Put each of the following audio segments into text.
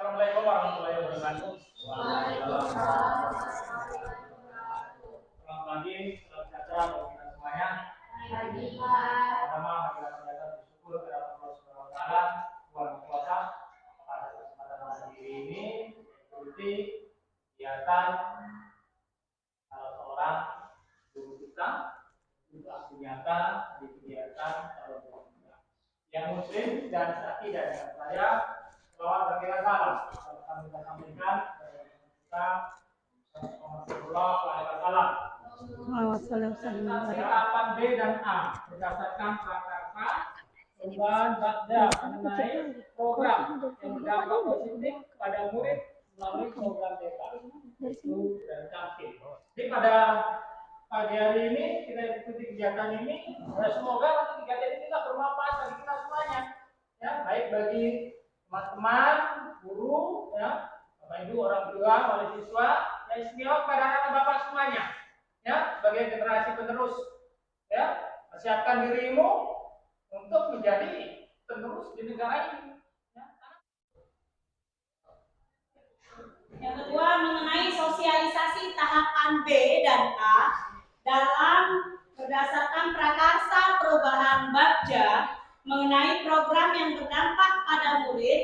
Assalamualaikum warahmatullahi wabarakatuh. Waalaikumsalam. Selamat pagi, salam sejahtera bagi kita semuanya. Pertama, kita mengucapkan bersyukur kepada Allah Subhanahu wa taala, Tuhan Yang Kuasa, pada kesempatan hari ini mengikuti kegiatan salah seorang guru kita juga nyata di kegiatan tahun 2023. Yang muslim dan tidak dengan saya selawat berikan salam akan kita sampaikan kita Penerapan B dan A berdasarkan prakarsa perubahan Bagda mengenai program yang berdampak positif pada murid melalui program beta itu dan cantik. Jadi pada pagi hari ini kita ikuti kegiatan ini. Semoga nanti kegiatan ini tidak bermanfaat bagi kita semuanya, ya, baik bagi teman-teman, guru, ya, Bapak Ibu, orang tua, wali siswa, ya, istimewa kepada anak bapak semuanya, ya, sebagai generasi penerus, ya, persiapkan dirimu untuk menjadi penerus di negara ini. Ya. Yang kedua mengenai sosialisasi tahapan B dan A dalam berdasarkan prakarsa perubahan Bagja mengenai program yang berdampak pada murid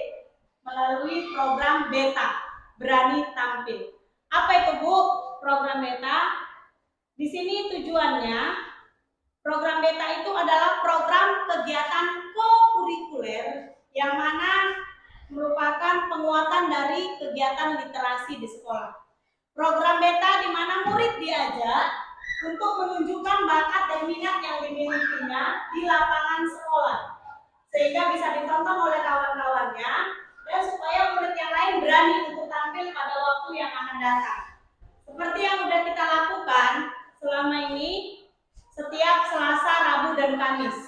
melalui program beta berani tampil. Apa itu Bu program beta? Di sini tujuannya program beta itu adalah program kegiatan co-kurikuler yang mana merupakan penguatan dari kegiatan literasi di sekolah. Program beta di mana murid diajak untuk menunjukkan bakat dan minat yang dimilikinya di lapangan sekolah, sehingga bisa ditonton oleh kawan-kawannya dan supaya murid yang lain berani untuk tampil pada waktu yang akan datang. Seperti yang sudah kita lakukan selama ini setiap Selasa, Rabu, dan Kamis,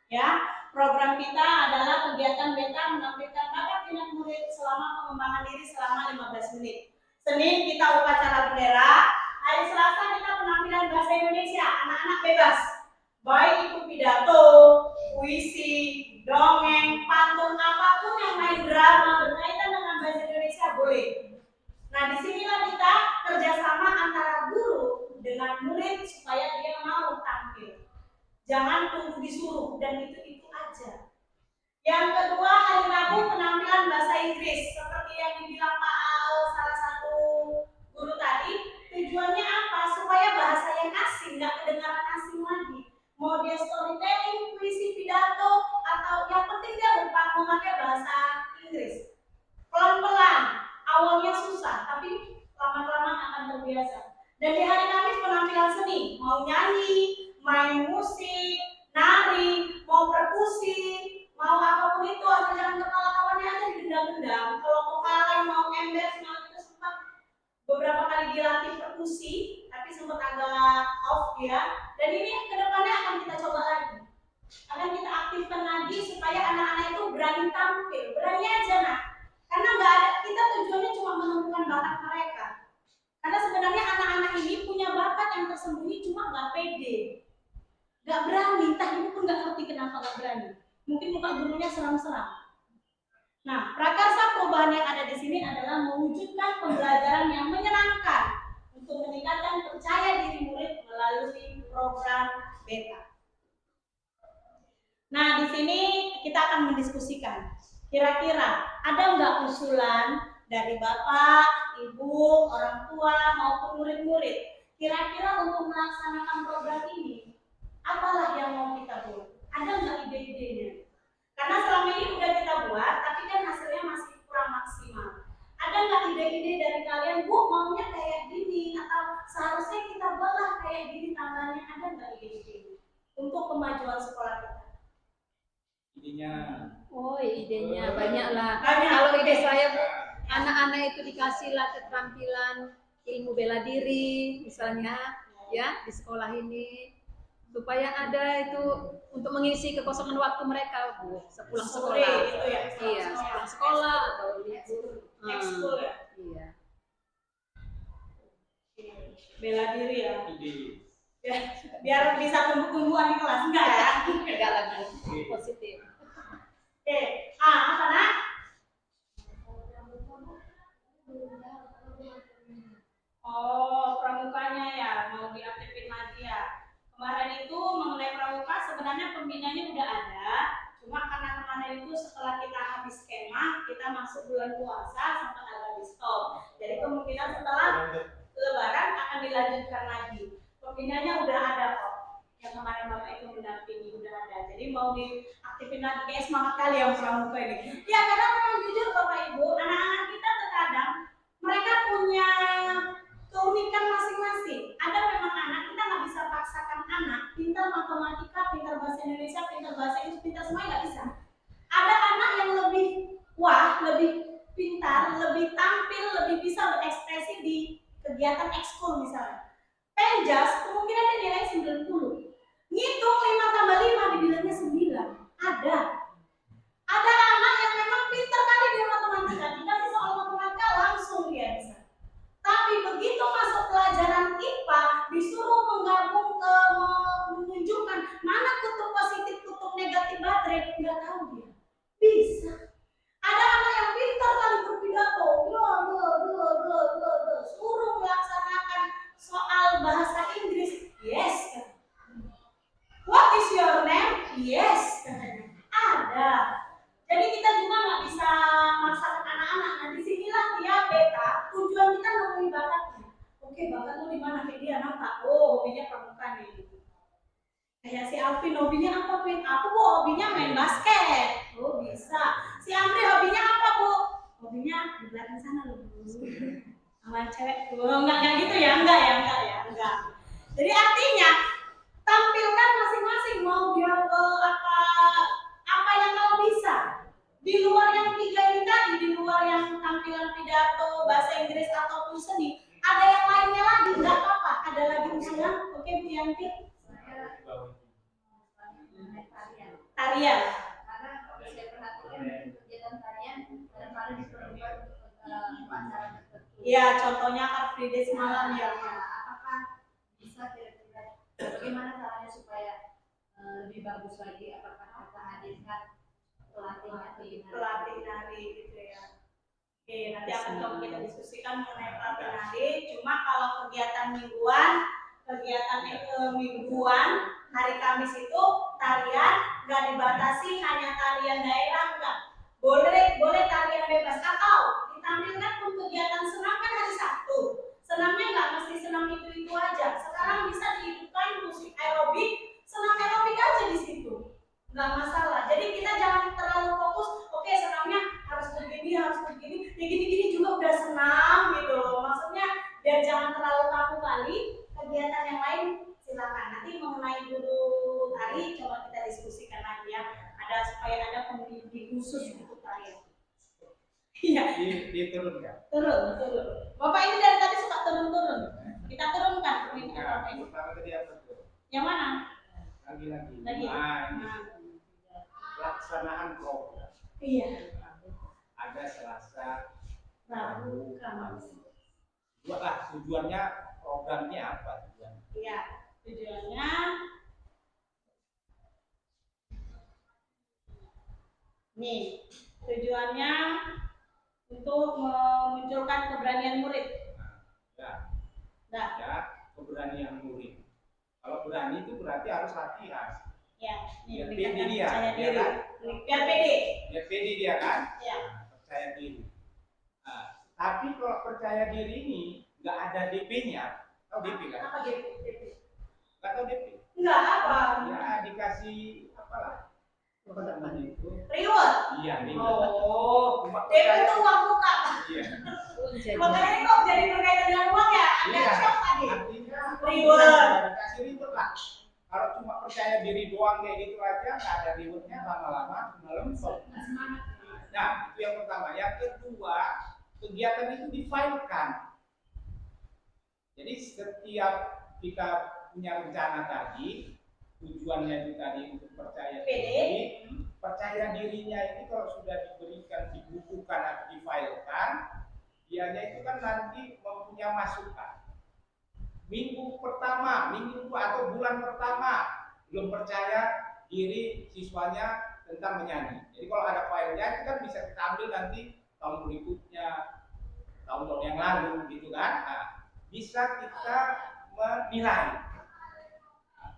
ya. Program kita adalah kegiatan beta menampilkan bakat minat murid selama pengembangan diri selama 15 menit. Senin kita upacara bendera, hari Selasa kita penampilan bahasa Indonesia, anak-anak bebas. Baik itu pidato, puisi, dongeng, pantun, apapun yang main drama berkaitan dengan bahasa Indonesia boleh. Nah, disinilah kita kerjasama antara guru dengan murid supaya dia mau tampil. Jangan tunggu disuruh dan itu aja. Yang kedua, hari Rabu penampilan bahasa Inggris seperti yang dibilang Pak Al, salah satu guru tadi. Tujuannya apa? Supaya bahasa yang asing nggak kedengaran asing lagi. Mau dia storytelling, puisi, pidato, atau yang penting dia memakai bahasa Inggris. Pelan-pelan, awalnya susah, tapi lama-kelamaan akan terbiasa. Dan di hari Kamis penampilan seni, mau nyanyi, main musik, nari, mau perkusi, mau apapun itu, asal jangan kepala kawannya aja digendam-gendam. Kalau kepala mau ember, semua itu sempat beberapa kali dilatih perkusi, tapi sempat agak off ya. Dan ini kedepannya akan kita coba lagi, akan kita aktifkan lagi supaya anak-anak itu berani tampil, berani aja nak. Karena nggak ada, kita tujuannya cuma menemukan bakat mereka. Karena sebenarnya anak-anak ini punya bakat yang tersembunyi, cuma nggak pede, nggak berani. Entah ibu pun nggak ngerti kenapa nggak berani. Mungkin muka gurunya seram-seram. Nah, prakarsa perubahan yang ada di sini adalah mewujudkan pembelajaran yang menyenangkan untuk meningkatkan percaya diri murid melalui program beta. Nah, di sini kita akan mendiskusikan. Kira-kira ada nggak usulan dari Bapak, Ibu, orang tua maupun murid-murid? Kira-kira untuk melaksanakan program ini, apalah yang mau kita buat? Ada nggak ide-idenya? Karena selama ini udah kita buat, tapi kan hasilnya masih kurang maksimal. Ada nggak ide-ide dari kalian? Bu, maunya kayak gini atau seharusnya kita buatlah kayak gini tambahannya? Ada nggak ide-ide untuk kemajuan sekolah kita? Idenya. Oh, idenya banyak lah. Banyak. Kalau ide saya Bu, anak-anak itu dikasihlah keterampilan ilmu bela diri misalnya ya di sekolah ini supaya ada itu untuk mengisi kekosongan waktu mereka Bu sepulang Sore sekolah. itu ya. Iya, sepulang sekolah atau libur. Ekskul ya. Iya. Bela diri ya. Ide. Ya, biar bisa tumbuh-tumbuhan di kelas enggak ya? Enggak lagi positif. Oke, apa nak? Oh, pramukanya ya, mau diaktifin lagi ya. Kemarin itu mengenai pramuka sebenarnya pembinanya udah ada, cuma karena kemarin itu setelah kita habis skema, kita masuk bulan puasa sempat agak di stop. Jadi kemungkinan setelah Lebaran akan dilanjutkan lagi. Pembinanya udah ada kok. Yang kemarin Bapak itu mendampingi udah ada. Jadi mau diaktifin lagi, kayak semangat kali yang pramuka ini. Ya karena memang jujur Bapak Ibu, anak-anak kita terkadang mereka punya keunikan masing-masing. Ada memang anak, kita nggak bisa paksakan anak pintar matematika, pintar bahasa Indonesia, pintar bahasa Inggris, pintar semua nggak bisa. Ada anak yang lebih wah, lebih pintar, lebih tampil, lebih bisa berekspresi di kegiatan ekskul misalnya. Penjas kemungkinan dia nilai 90. Ngitung 5 tambah 5 dibilangnya 9. Ada. Ada anak yang memang pintar kali di matematika, dikasih soal matematika langsung dia bisa. Tapi begitu masuk pelajaran IPA, disuruh menggabung ke menunjukkan mana kutub positif, kutub negatif baterai, nggak tahu dia. Bisa. Ada anak yang pintar kali berpidato, suruh melaksanakan soal bahasa Inggris, yes. What is your name? Yes. Ada. Jadi kita juga nggak bisa maksakan anak-anak. Nah disinilah dia beta. Tujuan kita nemuin bakatnya. Oke, bakat lu di mana? Kayak dia nampak. Oh, hobinya pramuka nih. Kayak si Alvin hobinya apa, Vin? Aku bu hobinya main basket. Oh bisa. Si Andri hobinya apa bu? Hobinya di belakang sana loh. Sama cewek. Oh, enggak gitu ya? Enggak. Jadi artinya tampilkan masing-masing mau dia apa yang kamu bisa. Di luar yang 3 ini tadi, di luar yang tampilan pidato, bahasa Inggris ataupun seni, ada yang lainnya lagi, enggak apa-apa. Ada lagi usulan? Oke, Bu Yanti. Tarian. Karena kalau saya perhatikan kegiatan tarian kadang-kadang diperlukan untuk acara tertentu. Iya, contohnya Car Free Day semalam ya. Apakah bisa kira-kira bagaimana caranya supaya lebih bagus lagi? Apakah kita hadirkan pelatih nari gitu ya. Oke, nanti akan coba kita diskusikan mengenai pelatih nari. Cuma kalau kegiatan mingguan, hari Kamis itu tarian nggak dibatasi hanya tarian daerah, enggak. Boleh tarian bebas atau ditampilkan pun kegiatan senam kan hari Sabtu. Senamnya nggak mesti senam itu aja. Sekarang bisa dihidupkan musik aerobik, senam aerobik aja di situ. Nggak masalah. Jadi kita jangan terlalu fokus, oke senamnya harus begini, ya gini juga udah senam gitu loh. Maksudnya biar jangan terlalu kaku kali, kegiatan yang lain silakan. Nanti mengenai guru tari coba kita diskusikan lagi ya. Supaya ada pembimbing khusus untuk tari. Iya. Turun ya? Turun. Bapak ini dari tadi suka turun. Kita turunkan. Pertama tadi apa tuh? Yang mana? Lagi. Nah. Pelaksanaan program. Iya. Ada Selasa, Rabu, Kamis. Tujuannya programnya apa tujuannya? Iya. Tujuannya untuk memunculkan keberanian murid. Keberanian murid. Kalau berani itu berarti harus latihan. Ya, Biar ini pede dia, percaya ya diri. kan? Biar pede. Biar pede dia kan? Ya. Percaya diri. Tapi kalau percaya diri ini nggak ada DP-nya, tahu DP kan? Apa DP? Nggak tahu DP? Enggak apa. Ya dikasih apalah? Apa namanya itu? Reward. Iya, reward. Oh, DP itu uang muka. Iya. Makanya kok jadi berkaitan dengan uang ya? Agak shock tadi. Artinya Reward. Dikasih reward lah. Kalau cuma percaya diri doang kayak gitu aja, nggak ada rewardnya, lama-lama melempem. Nah, itu yang pertama. Yang kedua, kegiatan itu difilekan. Jadi setiap kita punya rencana tadi, tujuannya itu tadi untuk percaya diri. Percaya dirinya ini kalau sudah diberikan, dibukukan atau difilekan, dianya itu kan nanti mempunyai masukan. Minggu pertama, atau bulan pertama belum percaya diri siswanya tentang menyanyi. Jadi kalau ada filenya itu kan bisa kita ambil nanti tahun berikutnya, tahun-tahun yang lalu gitu kan. Nah, bisa kita menilai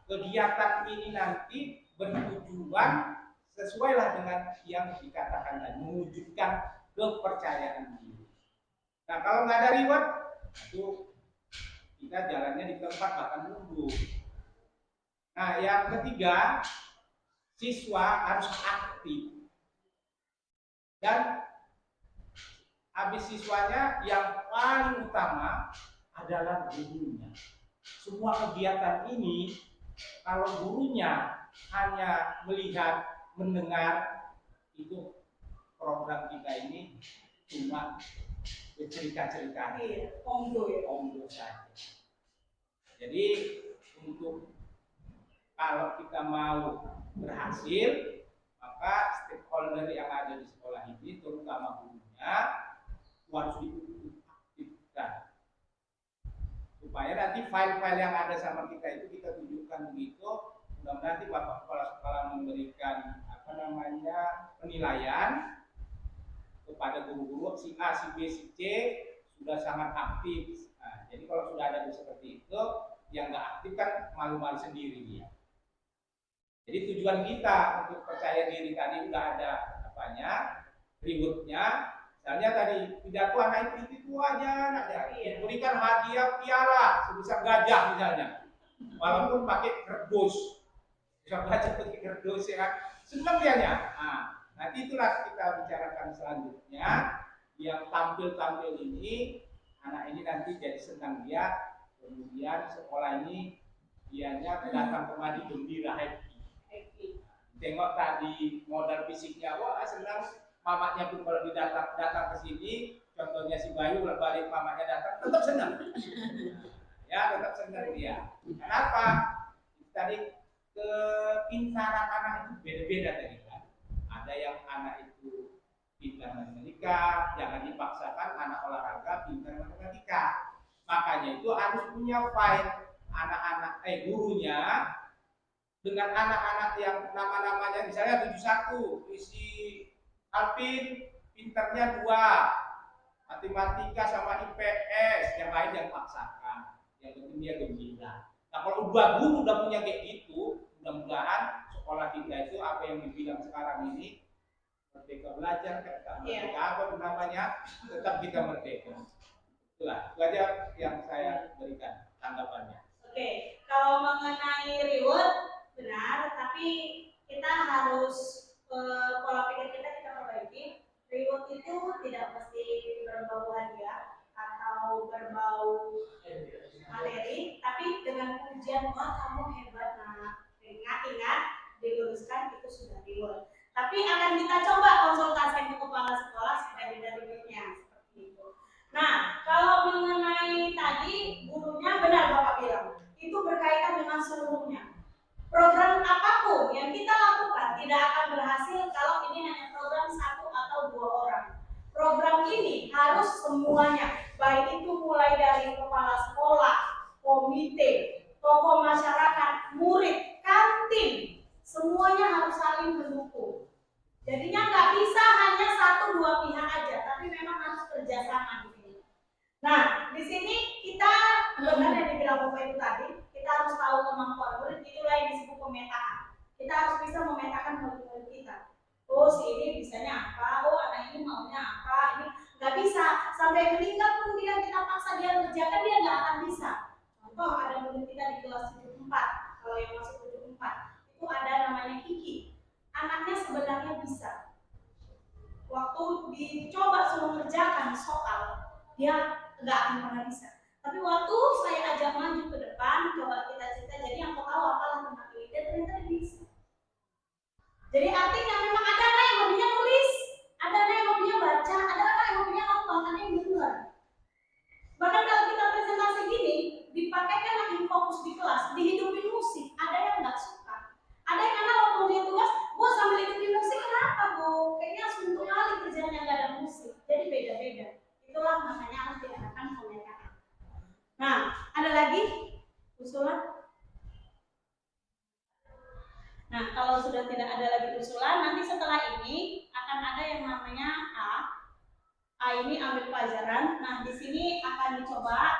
kegiatan ini nanti bertujuan sesuailah dengan yang dikatakan tadi, mewujudkan kepercayaan diri. Nah, kalau nggak ada reward, itu kita jalannya di tempat bahkan mundur. Nah, yang ketiga, siswa harus aktif. Dan habis siswanya yang paling utama adalah gurunya. Semua kegiatan ini kalau gurunya hanya melihat, mendengar, itu program kita ini cuma cerita-cerita. Iya, omdo saja. Jadi untuk kalau kita mau berhasil, maka stakeholder yang ada di sekolah ini, terutama gurunya, harus diaktifkan supaya nanti file-file yang ada sama kita itu kita tunjukkan begitu. Mudah-mudahan nanti Bapak Kepala Sekolah memberikan penilaian kepada guru-guru si A, si B, si C sudah sangat aktif. Nah, jadi kalau sudah ada seperti itu, yang nggak aktif kan malu-malu sendiri dia. Jadi tujuan kita untuk percaya diri tadi udah ada rewardnya. Misalnya tadi pidato anak itu aja, diberikan hadiah piala sebesar gajah misalnya, walaupun pakai kerdus, bisa baca pakai kerdus ya kan, senang dianya. Nah, nanti itulah kita bicarakan selanjutnya. Yang tampil ini, anak ini nanti jadi senang dia, kemudian sekolah ini dianya datang kemari gembira, happy. Tengok tadi modal fisiknya, wah senang. Mamanya pun kalau datang ke sini, contohnya si Bayu balik mamanya datang, tetap senang. Ya, tetap senang dia. Kenapa? Tadi kepintaran anak itu beda-beda tadi kan. Ada yang anak itu pintar matematika, jangan dipaksakan anak olahraga pintar matematika. Makanya itu harus punya file anak-anak gurunya dengan anak-anak yang nama-namanya misalnya 71, isi Alvin pintarnya 2, matematika sama IPS, yang lain yang paksakan, yang penting dia gembira. Nah, kalau 2 guru udah punya kayak gitu, mudah-mudahan sekolah kita itu apa yang dibilang sekarang ini merdeka belajar, merdeka apa namanya, tetap kita merdeka. Itulah, itu aja yang saya berikan tanggapannya. Oke, kalau mengenai reward benar, tapi kita harus pola pikir kita perbaiki. Reward itu tidak mesti berbau hadiah atau berbau materi, tapi dengan pujian, wah kamu hebat nak, ingat diluruskan itu sudah reward. Tapi akan kita coba konsultasi ke kepala sekolah dari rewardnya seperti itu. Nah, kalau mengenai tadi gurunya benar Bapak bilang, itu berkaitan dengan seluruhnya. Program apapun yang kita lakukan tidak akan berhasil kalau ini hanya program 1 atau 2 orang. Program ini harus semuanya, baik itu mulai dari kepala sekolah, komite, tokoh masyarakat, murid, kantin, semuanya harus saling mendukung. Jadinya nggak bisa hanya 1-2 pihak aja, tapi memang harus kerjasama di sini. Nah, di sini kita benar yang dibilang Bapak itu tadi, kita harus tahu kemampuan murid, itulah yang disebut pemetaan. Kita harus bisa memetakan murid-murid kita. Oh, si ini bisanya apa? Oh, anak ini maunya apa? Ini nggak bisa. Sampai meninggal pun kita paksa dia kerjakan, dia nggak akan bisa. Contoh, ada murid kita di kelas 74, kalau yang masuk 74, itu ada namanya Kiki. Anaknya sebenarnya bisa. Waktu dicoba suruh mengerjakan soal, dia nggak akan pernah bisa. Tapi waktu saya ajak maju ke depan, coba kita cerita, jadi yang kau tahu apalah tentang ini, dia ternyata bisa. Jadi artinya memang ada anak yang hobinya nulis, ada anak yang hobinya baca, ada anak yang hobinya nonton, ada yang dengar. Bahkan kalau kita presentasi gini, dipakaikan lagi fokus di kelas, dihidupin musik, ada yang nggak suka. Ada yang anak waktu dia tugas, Bu sambil hidupin musik, kenapa Bu? Kayaknya suntuk kali kerjanya nggak ada musik. Jadi beda-beda. Itulah makanya anak diadakan pemetaan. Nah, ada lagi usulan? Nah, kalau sudah tidak ada lagi usulan, nanti setelah ini akan ada yang namanya A. A ini ambil pelajaran. Nah, di sini akan dicoba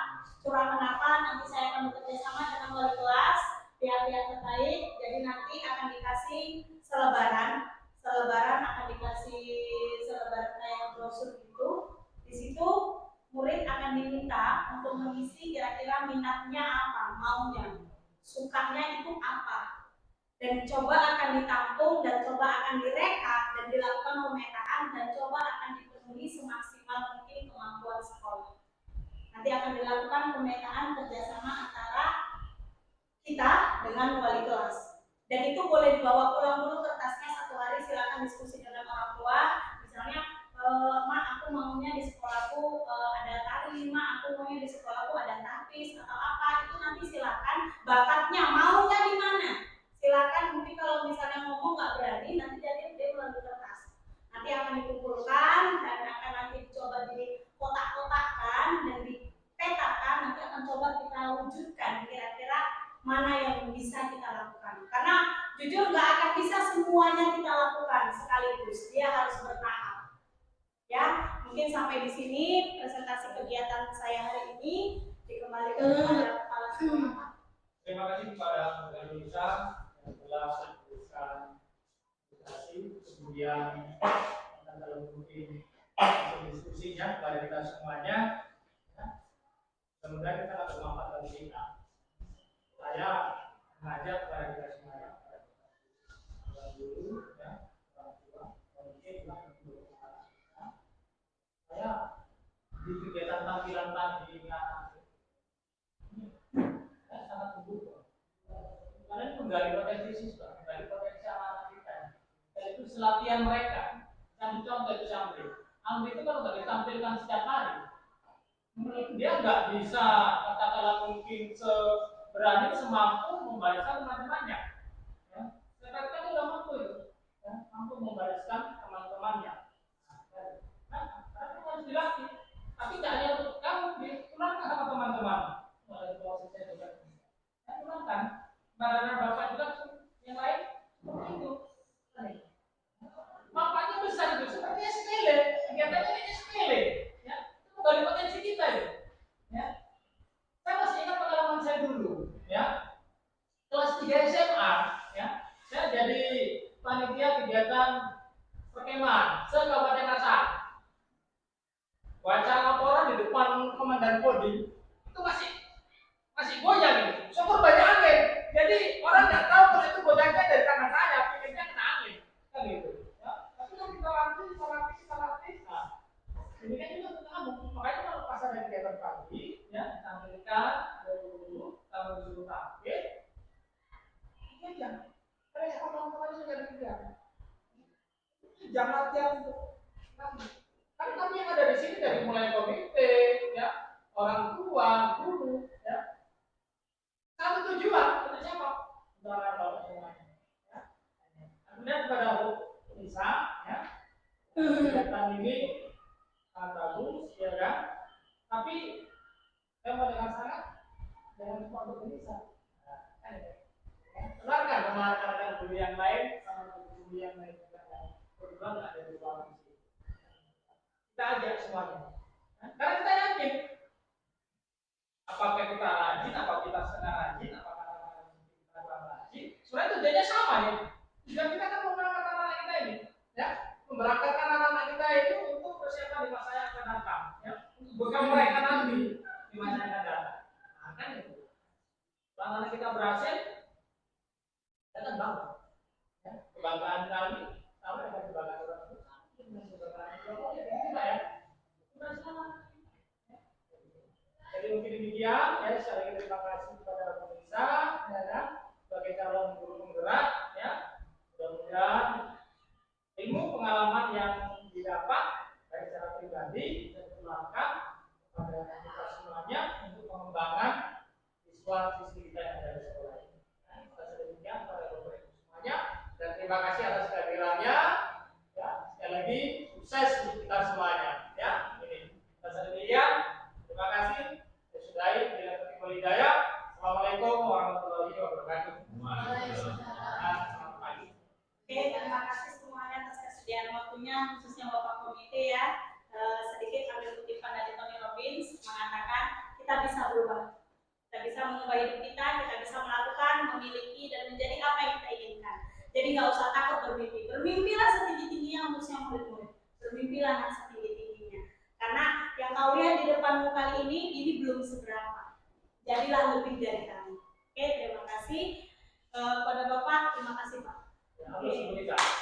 surat pendapat, nanti saya akan bekerja sama dengan wali kelas, pihak-pihak terkait. Jadi nanti akan dikasih selebaran akan dikasih selebaran kayak brosur gitu. Di situ murid akan diminta untuk mengisi kira-kira minatnya apa, maunya, sukanya itu apa, dan coba akan ditampung dan coba akan direkap dan dilakukan pemetaan dan coba akan dipenuhi semaksimal mungkin kemampuan sekolah. Nanti akan dilakukan pemetaan kerjasama antara kita dengan wali kelas, dan itu boleh dibawa pulang dulu kertasnya 1 hari, silakan diskusi dengan orang tua. Misalnya, Ma, aku maunya di sekolahku ada tari, Ma, aku maunya di sekolahku ada tapis atau apa, itu nanti silakan, bakatnya maunya di mana, silakan. Mungkin kalau misalnya ngomong nggak berani, nanti jadi dia melalui kertas, nanti akan dikumpulkan dan akan nanti coba dikotak-kotakkan dan dipetakan, nanti akan coba kita wujudkan kira-kira mana yang bisa kita lakukan. Karena jujur nggak akan bisa semuanya kita lakukan sekaligus, dia harus bertahap. Ya, mungkin sampai di sini presentasi kegiatan saya hari ini. Dikembalikan kepada kepala sekolah. Terima kasih kepada Bapak Desa yang telah memberikan edukasi, kemudian dalam mungkin diskusinya kepada kita semuanya. Semoga kita akan bermanfaat bagi kita. Saya mengajak kepada kita semuanya, dulu ya, orang tua, mungkin juga saya di kegiatan tampilan tadi saya sangat mendukung karena ini menggali potensi siswa, menggali potensi anak kita, yaitu selatihan mereka. Yang contoh itu Amri itu kalau nggak ditampilkan setiap hari, dia nggak bisa katakanlah mungkin berani semampu membariskan teman-temannya. Ya. Sekarang kan udah mampu itu, ya, mampu membariskan teman-temannya. Karena harus dilatih. Tapi tidak hanya untuk kamu, ditularkan sama teman-teman. Melalui proses saya juga. Saya tularkan. Karena bapak juga yang lain seperti itu. Manfaatnya besar itu, sepertinya sepele, kegiatannya ini sepele. Ya, itu kembali potensi kita itu. Ya. Saya masih ingat pengalaman saya dulu, ya. Kelas 3 SMA, ya. Saya jadi panitia kegiatan perkemahan se-Kabupaten Asal. Baca laporan di depan komandan Kodim itu masih goyang gitu. Syukur banyak angin. Jadi orang nggak tahu kalau itu goyangnya dari tangan saya, pikirnya kena angin, kan gitu. Ya. Tapi kalau kita latih, nah, ini kan juga untuk kamu. Makanya kalau pas ada kegiatan pagi, ya, tampilkan dulu, kamu disuruh tampil, ini aja. Karena ya teman-teman itu jadi kerja. Jangan latihan untuk kamu. Kan kami yang ada di sini dari mulai komite, ya, orang tua, guru, ya. Satu tujuan untuk siapa? Saudara bapak semuanya. Ya. Kemudian kepada Nisa, ya, kegiatan ini sangat bagus, ya kan? Tapi saya mau dengan sangat jangan cuma untuk Nisa. Keluarkan sama rekan-rekan guru yang lain, sama guru yang lain juga yang kebetulan ada di ruang sini. Kita ajak semuanya. Karena kita yakin apakah kita rajin, apakah kita setengah rajin, apakah kita kurang rajin, sebenarnya tujuannya sama ya. Tujuan kita kan memberangkatkan anak kita ini, ya, memberangkatkan anak kita itu untuk persiapan di masa yang akan datang, ya, untuk bekal mereka nanti di masa yang akan datang. Nah, kan itu. Kalau anak kita berhasil, kita kan bangga. Ya, kebanggaan kami, sama dengan kebanggaan orang tua. Jadi mungkin demikian, ya, sekali lagi terima kasih kepada pemirsa, ya, sebagai calon guru penggerak, ya, mudah-mudahan ilmu pengalaman yang didapat dari secara pribadi dan ditularkan kepada kita semuanya untuk pengembangan siswa-siswi kita yang ada di sekolah ini. Nah, demikian kepada bapak ibu semuanya, dan terima kasih atas kehadirannya. Ya, sekali lagi sukses untuk kita semuanya. Ya, ini. Demikian, terima kasih. Sudahi dengan Ketua Hidayah. Assalamualaikum warahmatullahi wabarakatuh. Selamat pagi. Oke, terima kasih semuanya atas kesediaan waktunya, khususnya Bapak Komite, ya. Sedikit ambil kutipan dari Tony Robbins mengatakan kita bisa berubah. Kita bisa mengubah hidup kita bisa melakukan, memiliki, dan menjadi apa yang kita inginkan. Jadi nggak usah takut bermimpi. Bermimpilah setinggi-tingginya khususnya murid-murid. Bermimpilah nak setinggi-tingginya. Karena yang kau lihat di depanmu kali ini belum seberapa. Jadilah lebih dari kami. Oke, terima kasih. Kepada Bapak, terima kasih Pak. Ya, harus